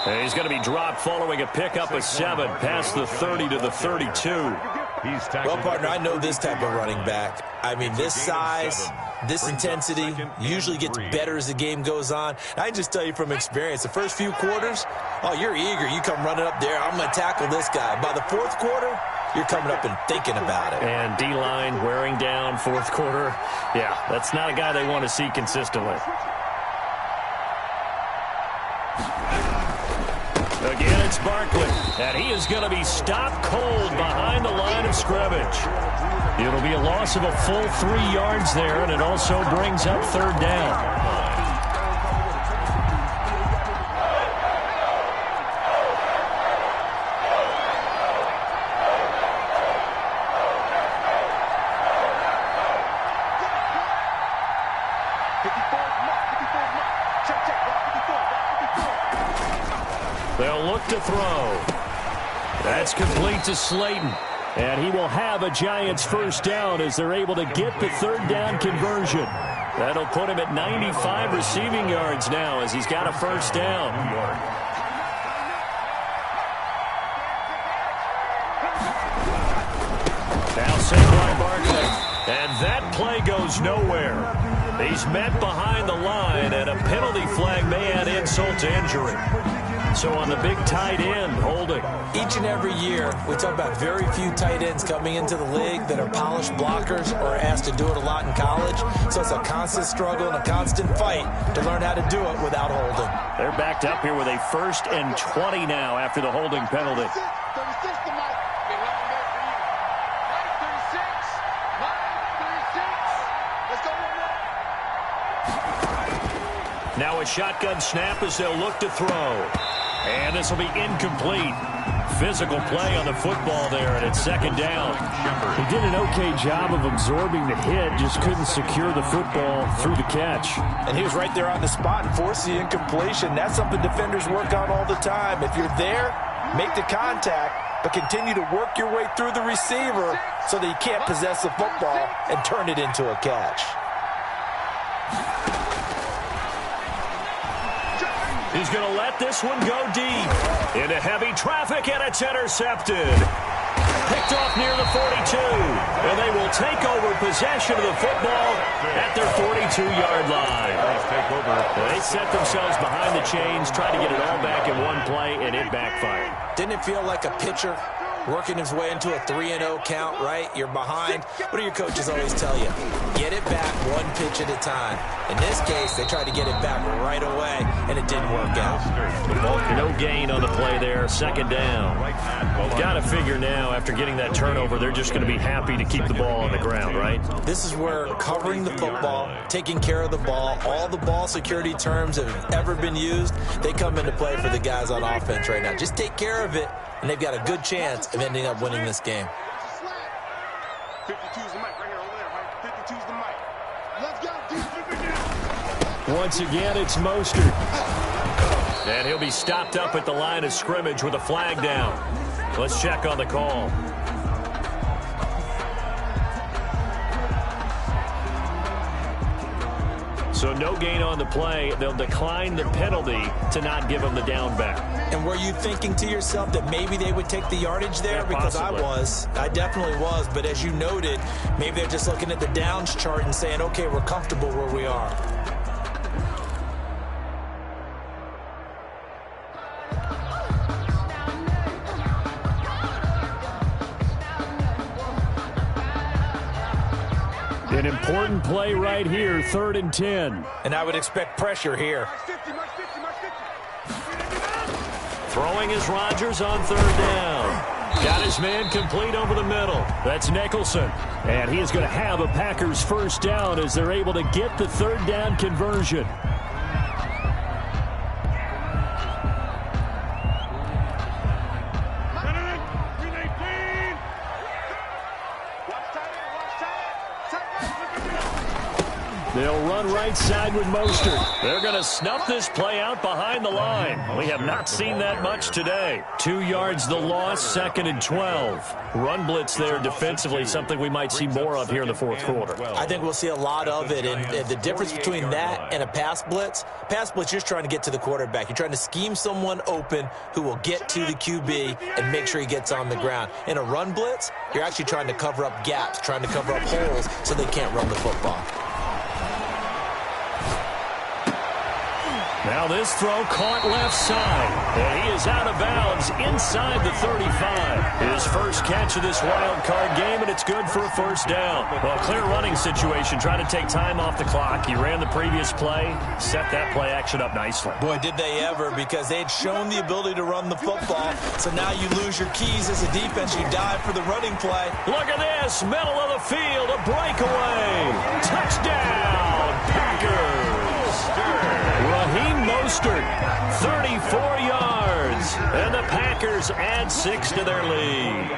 And he's going to be dropped following a pickup of 7 past the 30 to the 32. Well, partner, I know this type of running back. I mean, this size, this intensity usually gets better as the game goes on. I can just tell you from experience, the first few quarters, oh, you're eager. You come running up there, I'm going to tackle this guy. By the 4th quarter, you're coming up and thinking about it. And D-line wearing down 4th quarter. Yeah, that's not a guy they want to see consistently. Again, it's Barkley, and he is going to be stopped cold behind the line of scrimmage. It'll be a loss of a full 3 yards there, and it also brings up 3rd down. They'll look to throw. That's complete to Slayton. And he will have a Giants first down as they're able to get the 3rd down conversion. That'll put him at 95 receiving yards now as he's got a first down. Now Saquon Barkley. And that play goes nowhere. He's met behind the line, and a penalty flag may add insult to injury. So on the big tight end, holding. Each and every year, we talk about very few tight ends coming into the league that are polished blockers or are asked to do it a lot in college. So it's a constant struggle and a constant fight to learn how to do it without holding. They're backed up here with a 1st and 20 now after the holding penalty. 36 to Mike. Been long there for you. Mike 36. Mike 36. Let's go. Now a shotgun snap as they'll look to throw. And this will be incomplete. Physical play on the football there, and it's 2nd down. He did an okay job of absorbing the hit, just couldn't secure the football through the catch. And he was right there on the spot and forced the incompletion. That's something defenders work on all the time. If you're there, make the contact, but continue to work your way through the receiver so that you can't possess the football and turn it into a catch. He's going to let this one go deep. Into heavy traffic, and it's intercepted. Picked off near the 42. And they will take over possession of the football at their 42-yard line. They set themselves behind the chains, tried to get it all back in one play, and it backfired. Didn't it feel like a pitcher working his way into a 3-0 count, right? You're behind. What do your coaches always tell you? Get it back one pitch at a time. In this case, they tried to get it back right away, and it didn't work out. No gain on the play there. 2nd down. Got to figure now, after getting that turnover, they're just going to be happy to keep the ball on the ground, right? This is where covering the football, taking care of the ball, all the ball security terms that have ever been used, they come into play for the guys on offense right now. Just take care of it, and they've got a good chance of ending up winning this game. 52's the mic right here over there, Mike. 52's the mic. Let's go. Once again, it's Mostert. And he'll be stopped up at the line of scrimmage with a flag down. Let's check on the call. So no gain on the play. They'll decline the penalty to not give him the down back. And were you thinking to yourself that maybe they would take the yardage there? Yeah, because possibly. I definitely was. But as you noted, maybe they're just looking at the downs chart and saying, okay, we're comfortable where we are. An important play right here, 3rd and 10. And I would expect pressure here. Throwing is Rodgers on 3rd down. Got his man complete over the middle. That's Nicholson. And he is going to have a Packers first down as they're able to get the 3rd down conversion. They'll run right side with Mostert. They're going to snuff this play out behind the line. We have not seen that much today. 2 yards the loss, 2nd and 12. Run blitz there defensively, something we might see more of here in the 4th quarter. I think we'll see a lot of it. And the difference between that and a pass blitz, you're just trying to get to the quarterback. You're trying to scheme someone open who will get to the QB and make sure he gets on the ground. In a run blitz, you're actually trying to cover up gaps, trying to cover up holes so they can't run the football. Now this throw caught left side, and he is out of bounds inside the 35. His first catch of this wild card game, and it's good for a first down. Well, clear running situation, trying to take time off the clock. He ran the previous play, set that play action up nicely. Boy, did they ever, because they had shown the ability to run the football. So now you lose your keys as a defense. You dive for the running play. Look at this, middle of the field, a breakaway. Touchdown, Packers. Raheem Mostert, 34 yards, and the Packers add 6 to their lead.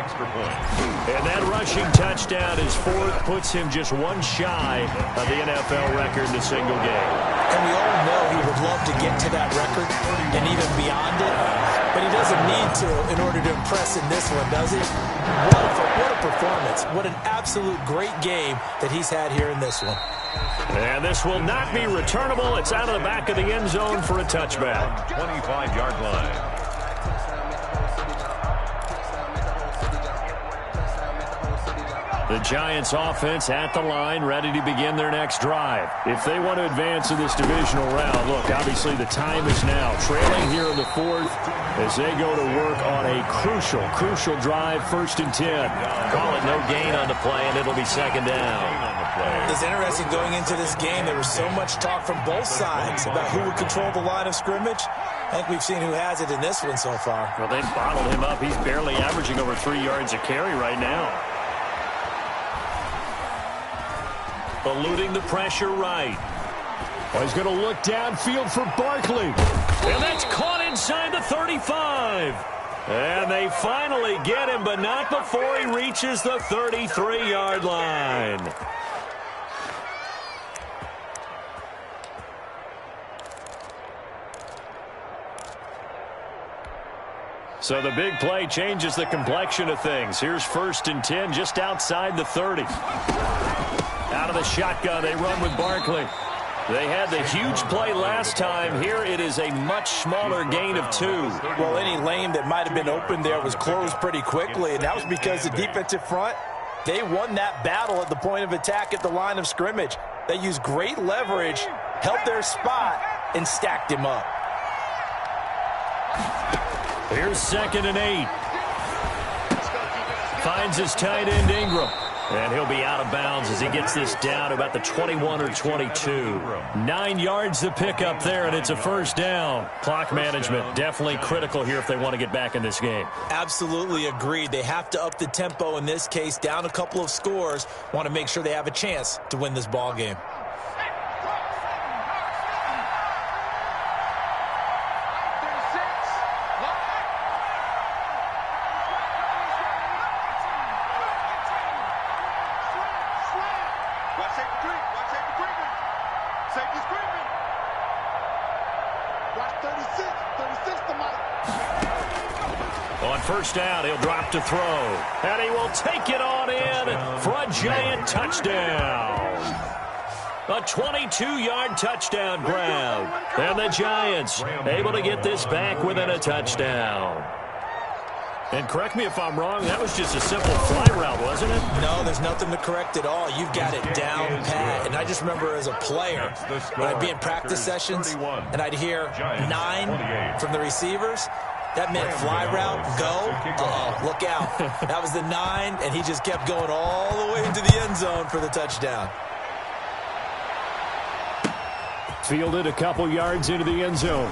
And that rushing touchdown is 4th, puts him just 1 shy of the NFL record in a single game. And we all know he would love to get to that record and even beyond it, but he doesn't need to in order to impress in this one, does he? What a performance. What an absolute great game that he's had here in this one. And this will not be returnable. It's out of the back of the end zone for a touchback. 25-yard line. The Giants offense at the line, ready to begin their next drive. If they want to advance in this divisional round, look, obviously the time is now. Trailing here in the 4th as they go to work on a crucial drive, 1st and 10. Call it no gain on the play, and it'll be 2nd down. It's interesting going into this game. There was so much talk from both sides about who would control the line of scrimmage. I think we've seen who has it in this one so far. Well, they've bottled him up. He's barely averaging over 3 yards a carry right now. Eluding the pressure right. Well, he's going to look downfield for Barkley. And that's caught inside the 35. And they finally get him, but not before he reaches the 33-yard line. So the big play changes the complexion of things. Here's 1st and 10 just outside the 30. Out of the shotgun, they run with Barkley. They had the huge play last time. Here it is a much smaller gain of 2. Well, any lane that might have been open there was closed pretty quickly, and that was because the defensive front, they won that battle at the point of attack at the line of scrimmage. They used great leverage, held their spot, and stacked him up. Here's 2nd and 8. Finds his tight end Ingram. And he'll be out of bounds as he gets this down to about the 21 or 22. 9 yards to pick up there, and it's a first down. Clock management definitely critical here if they want to get back in this game. Absolutely agreed. They have to up the tempo in this case, down a couple of scores. Want to make sure they have a chance to win this ball game. First down, he'll drop to throw. And he will take it on in for a giant touchdown. A 22-yard touchdown grab. And the Giants able to get this back within a touchdown. And correct me if I'm wrong, that was just a simple fly route, wasn't it? No, there's nothing to correct at all. You've got it down pat. And I just remember as a player, when I'd be in practice sessions, and I'd hear 9 from the receivers, that meant fly route, go. Uh-oh, look out. That was the 9, and he just kept going all the way into the end zone for the touchdown. Fielded a couple yards into the end zone.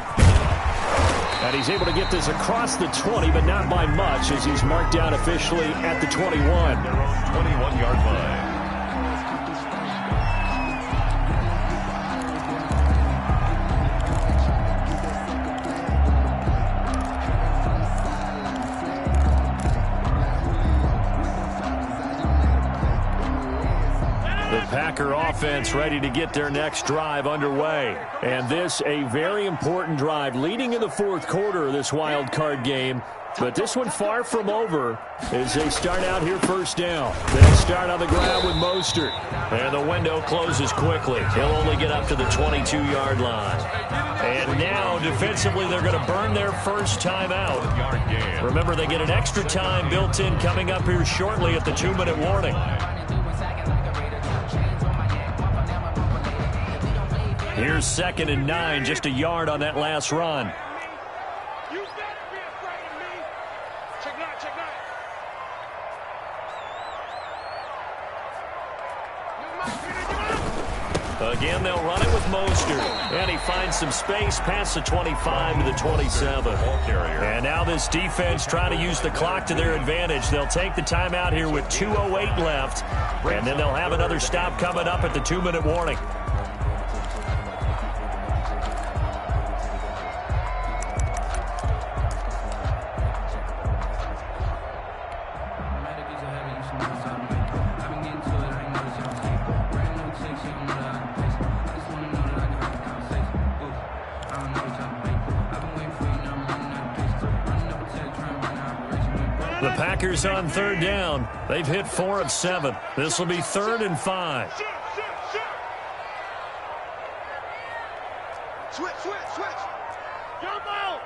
And he's able to get this across the 20, but not by much, as he's marked down officially at the 21. Their own 21-yard line. Packer offense ready to get their next drive underway. And this a very important drive leading in the fourth quarter of this wild card game. But this one far from over as they start out here first down. They start on the ground with Mostert. And the window closes quickly. He'll only get up to the 22-yard line. And now defensively they're going to burn their first time out. Remember, they get an extra time built in coming up here shortly at the 2-minute warning. Here's 2nd and 9, just a yard on that last run. You better be afraid of me. Check nine, check nine. Again, they'll run it with Mostert. And he finds some space past the 25 to the 27. And now this defense trying to use the clock to their advantage. They'll take the timeout here with 2:08 left. And then they'll have another stop coming up at the 2-minute warning. The Packers on 3rd down. They've hit 4 of 7. This will be 3rd and 5. Switch. Jump out.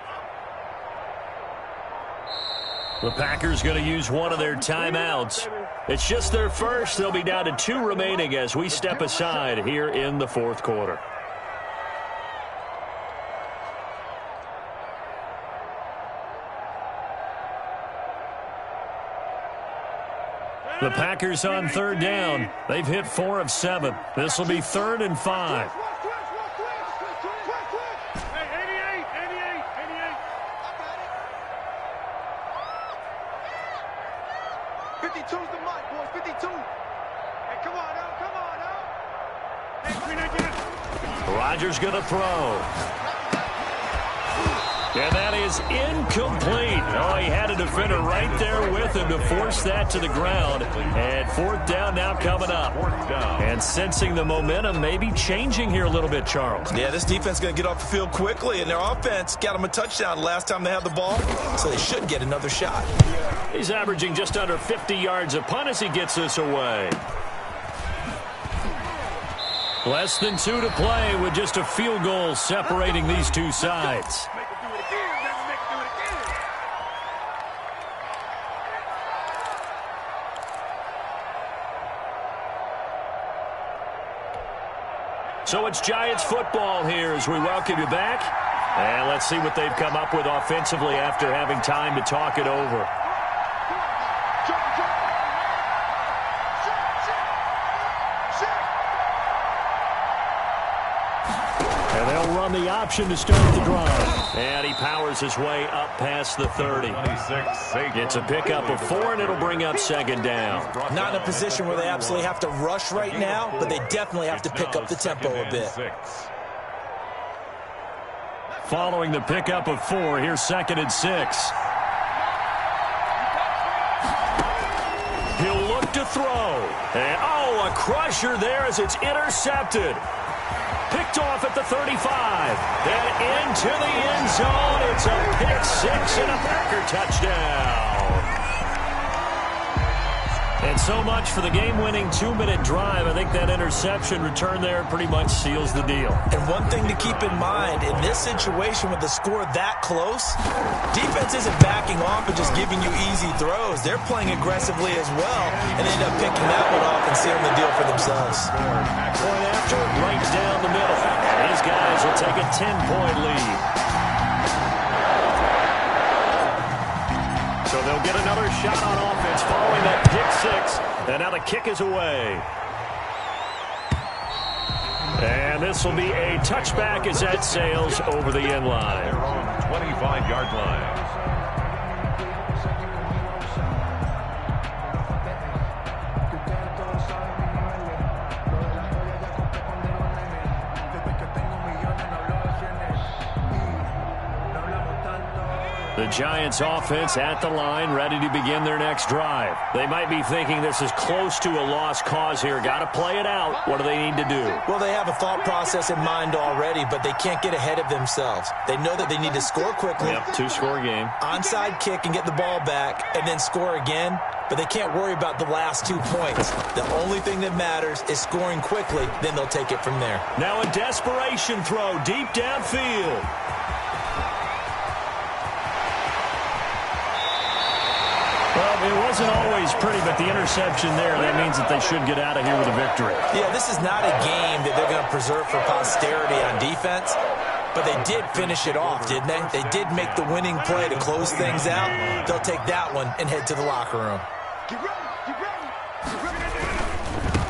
The Packers going to use one of their timeouts. It's just their first. They'll be down to 2 remaining as we step aside here in the fourth quarter. The Packers on 3rd down. They've hit 4 of 7. This will be 3rd and 5. Hey, 88. 52's the mic, boys. 52. Hey, come on now. Hey, Queen again. Rodgers going to throw. And that is incomplete. Oh, he had a defender right there with him to force that to the ground. And 4th down now coming up. And sensing the momentum maybe changing here a little bit, Charles. Yeah, this defense is going to get off the field quickly, and their offense got them a touchdown last time they had the ball, so they should get another shot. He's averaging just under 50 yards a punt as he gets this away. Less than 2 to play with just a field goal separating these two sides. So it's Giants football here as we welcome you back. And let's see what they've come up with offensively after having time to talk it over. And they'll run the option to start the drive. And he powers his way up past the 30. It's a pickup of 4, and it'll bring up 2nd down. Not in a position where they absolutely have to rush right now, but they definitely have to pick up the tempo a bit. Following the pickup of 4, here's 2nd and 6. He'll look to throw. And, a crusher there as it's intercepted. Picked off at the 35. And into the end zone. It's a pick 6 and a Packer touchdown. And so much for the game-winning 2-minute drive. I think that interception return there pretty much seals the deal. And one thing to keep in mind, in this situation with the score that close, defense isn't backing off and just giving you easy throws. They're playing aggressively as well and end up picking that one off and sealing the deal for themselves. Point after, right down the middle. And these guys will take a 10-point lead. So they'll get another shot on offense following that pick six. And now the kick is away. And this will be a touchback as that sails over the end line. They're on 25-yard line. The Giants offense at the line, ready to begin their next drive. They might be thinking this is close to a lost cause here. Got to play it out. What do they need to do? Well, they have a thought process in mind already, but they can't get ahead of themselves. They know that they need to score quickly. Yep, two-score game. Onside kick and get the ball back and then score again, but they can't worry about the last 2 points. The only thing that matters is scoring quickly, then they'll take it from there. Now a desperation throw deep downfield. Well, it wasn't always pretty, but the interception there, that means that they should get out of here with a victory. Yeah, this is not a game that they're going to preserve for posterity on defense, but they did finish it off, didn't they? They did make the winning play to close things out. They'll take that one and head to the locker room.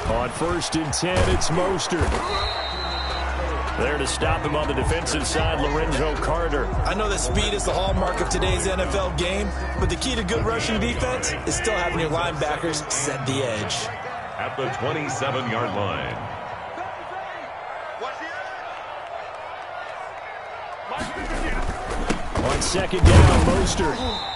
On 1st and 10, it's Mostert. There to stop him on the defensive side, Lorenzo Carter. I know that speed is the hallmark of today's NFL game, but the key to good rushing defense is still having your linebackers set the edge. At the 27-yard line. On 2nd down, Mostert.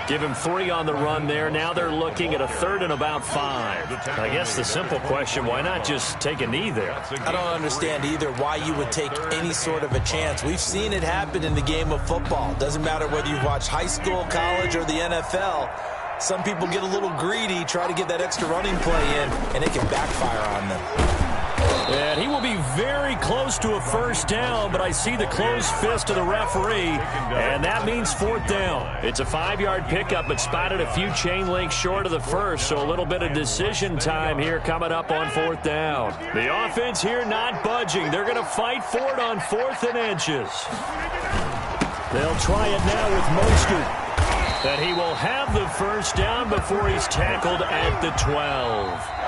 Give him 3 on the run there. Now they're looking at a 3rd and about 5. I guess the simple question, why not just take a knee there? I don't understand either why you would take any sort of a chance. We've seen it happen in the game of football. Doesn't matter whether you've watched high school, college, or the NFL. Some people get a little greedy, try to get that extra running play in, and it can backfire on them. And he will be very close to a 1st down, but I see the closed fist of the referee, and that means 4th down. It's a 5-yard pickup, but spotted a few chain links short of the 1st, so a little bit of decision time here coming up on 4th down. The offense here not budging. They're going to fight for it on 4th and inches. They'll try it now with Mostert. That he will have the 1st down before he's tackled at the 12.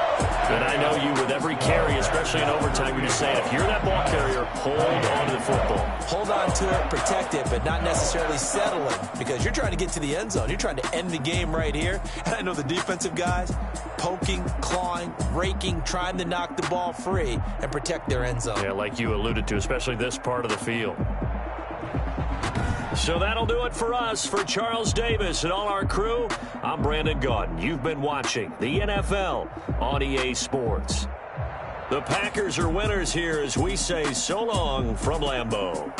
And I know you, with every carry, especially in overtime, you're just saying, if you're that ball carrier, hold on to the football. Hold on to it, protect it, but not necessarily settle it, because you're trying to get to the end zone. You're trying to end the game right here. And I know the defensive guys poking, clawing, raking, trying to knock the ball free and protect their end zone. Yeah, like you alluded to, especially this part of the field. So that'll do it for us. For Charles Davis and all our crew, I'm Brandon Gaudin. You've been watching the NFL on EA Sports. The Packers are winners here as we say so long from Lambeau.